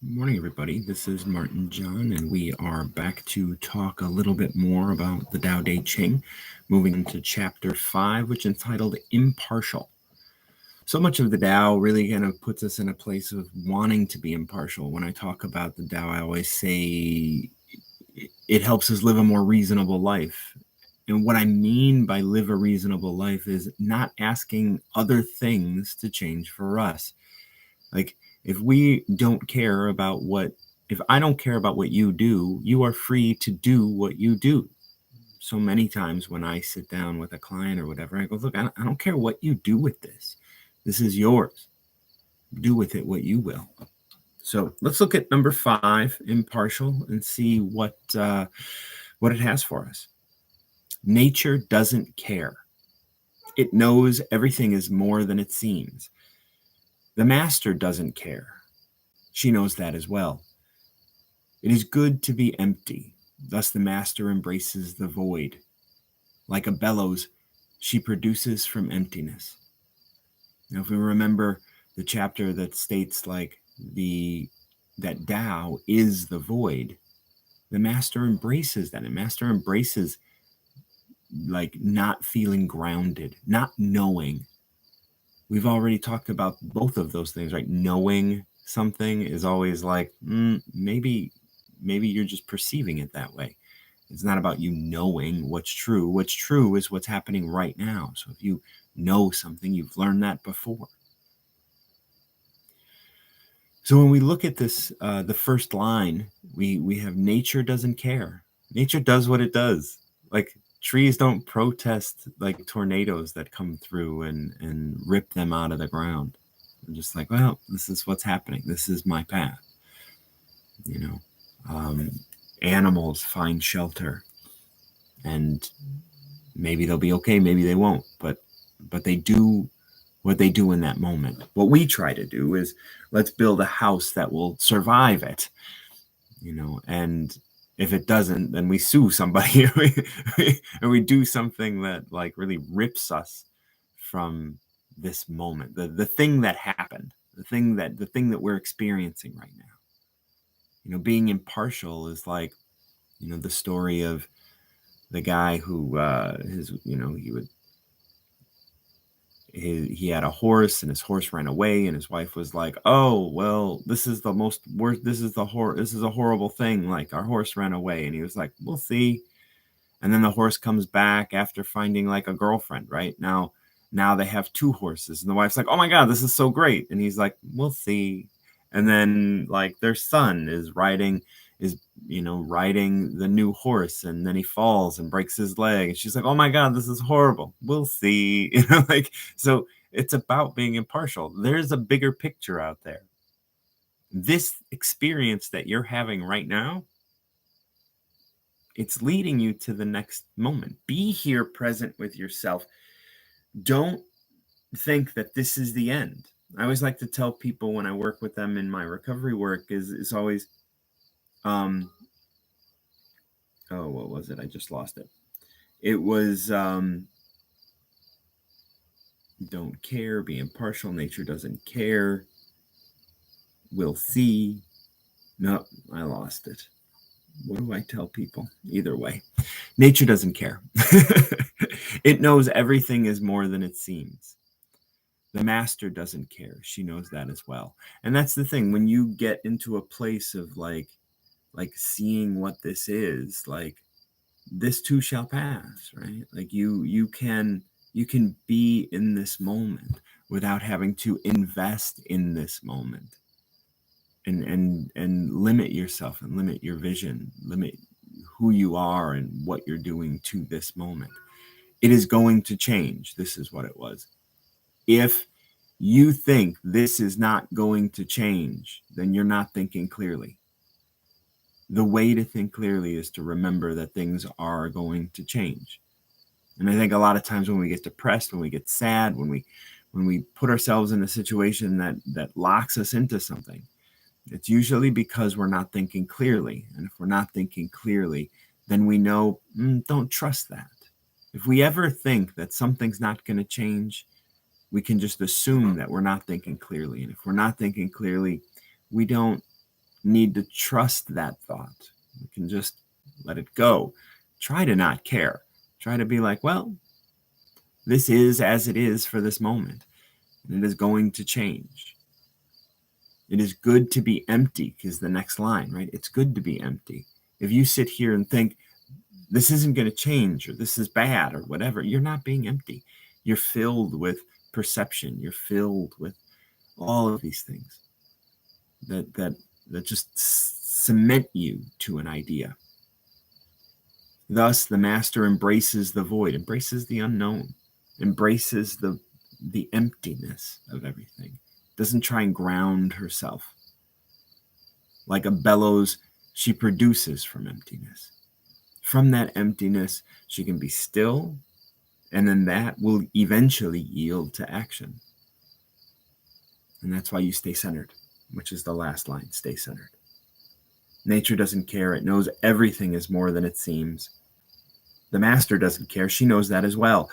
Good morning, everybody. This is Martin John, and we are back to talk a little bit more about the Tao Te Ching, moving into chapter 5, which is entitled Impartial. So much of the Tao really kind of puts us in a place of wanting to be impartial. When I talk about the Tao, I always say it helps us live a more reasonable life. And what I mean by live a reasonable life is not asking other things to change for us. Like, if we don't care about if I don't care about what you do, you are free to do what you do. So many times when I sit down with a client or whatever, I go, look, I don't care what you do with this. This is yours. Do with it what you will. So let's look at number 5, impartial, and see what it has for us. Nature doesn't care. It knows everything is more than it seems. The master doesn't care. She knows that as well. It is good to be empty. Thus the master embraces the void. Like a bellows, she produces from emptiness. Now, if we remember the chapter that states that Tao is the void, the master embraces that. And master embraces like not feeling grounded, not knowing. We've already talked about both of those things, right? Knowing something is always like, maybe you're just perceiving it that way. It's not about you knowing what's true. What's true is what's happening right now. So if you know something, you've learned that before. So when we look at this, the first line, we have nature doesn't care. Nature does what it does. Like, trees don't protest like tornadoes that come through and rip them out of the ground. They're just like, well, this is what's happening. This is my path. You know, animals find shelter, and maybe they'll be okay, maybe they won't, but they do what they do in that moment. What we try to do is let's build a house that will survive it, and if it doesn't, then we sue somebody and we do something that like really rips us from this moment, the thing that happened, the thing that we're experiencing right now. Being impartial is like, the story of the guy who he had a horse, and his horse ran away, and his wife was like, oh well, this is the most worst, this is a horrible thing, like our horse ran away. And he was like, we'll see. And then the horse comes back after finding like a girlfriend. Right now they have 2 horses, and the wife's like, oh my god, this is so great. And he's like, we'll see. And then like their son is riding the new horse, and then he falls and breaks his leg, and she's like, oh my god, this is horrible, we'll see. Like, so it's about being impartial. There's a bigger picture out there. This experience that you're having right now, it's leading you to the next moment. Be here present with yourself. Don't think that this is the end. I always like to tell people when I work with them in my recovery work is always, what was it? I just lost it. It was, don't care, be impartial, nature doesn't care, we'll see. No, I lost it. What do I tell people? Either way, nature doesn't care. It knows everything is more than it seems. The master doesn't care. She knows that as well. And that's the thing. When you get into a place of like seeing what this is, like, this too shall pass, right? Like you can be in this moment without having to invest in this moment and limit yourself and limit your vision, limit who you are and what you're doing to this moment. It is going to change. This is what it was. If you think this is not going to change, then you're not thinking clearly. The way to think clearly is to remember that things are going to change. And I think a lot of times when we get depressed, when we get sad, when we put ourselves in a situation that locks us into something, it's usually because we're not thinking clearly. And if we're not thinking clearly, then we know, don't trust that. If we ever think that something's not going to change, we can just assume that we're not thinking clearly. And if we're not thinking clearly, we don't need to trust that thought. You can just let it go. Try to not care. Try to be like, well, this is as it is for this moment, and it is going to change. It is good to be empty, because the next line, right? It's good to be empty. If you sit here and think, this isn't going to change, or this is bad, or whatever, you're not being empty. You're filled with perception. You're filled with all of these things that just cement you to an idea. Thus, the master embraces the void, embraces the unknown, embraces the emptiness of everything. Doesn't try and ground herself. Like a bellows, she produces from emptiness. From that emptiness, she can be still, and then that will eventually yield to action. And that's why you stay centered, which is the last line, stay centered. Nature doesn't care. It knows everything is more than it seems. The master doesn't care. She knows that as well.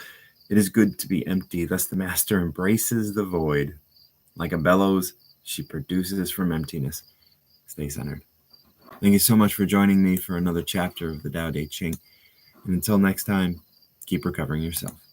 It is good to be empty. Thus the master embraces the void. Like a bellows, she produces from emptiness. Stay centered. Thank you so much for joining me for another chapter of the Tao Te Ching. And until next time, keep recovering yourself.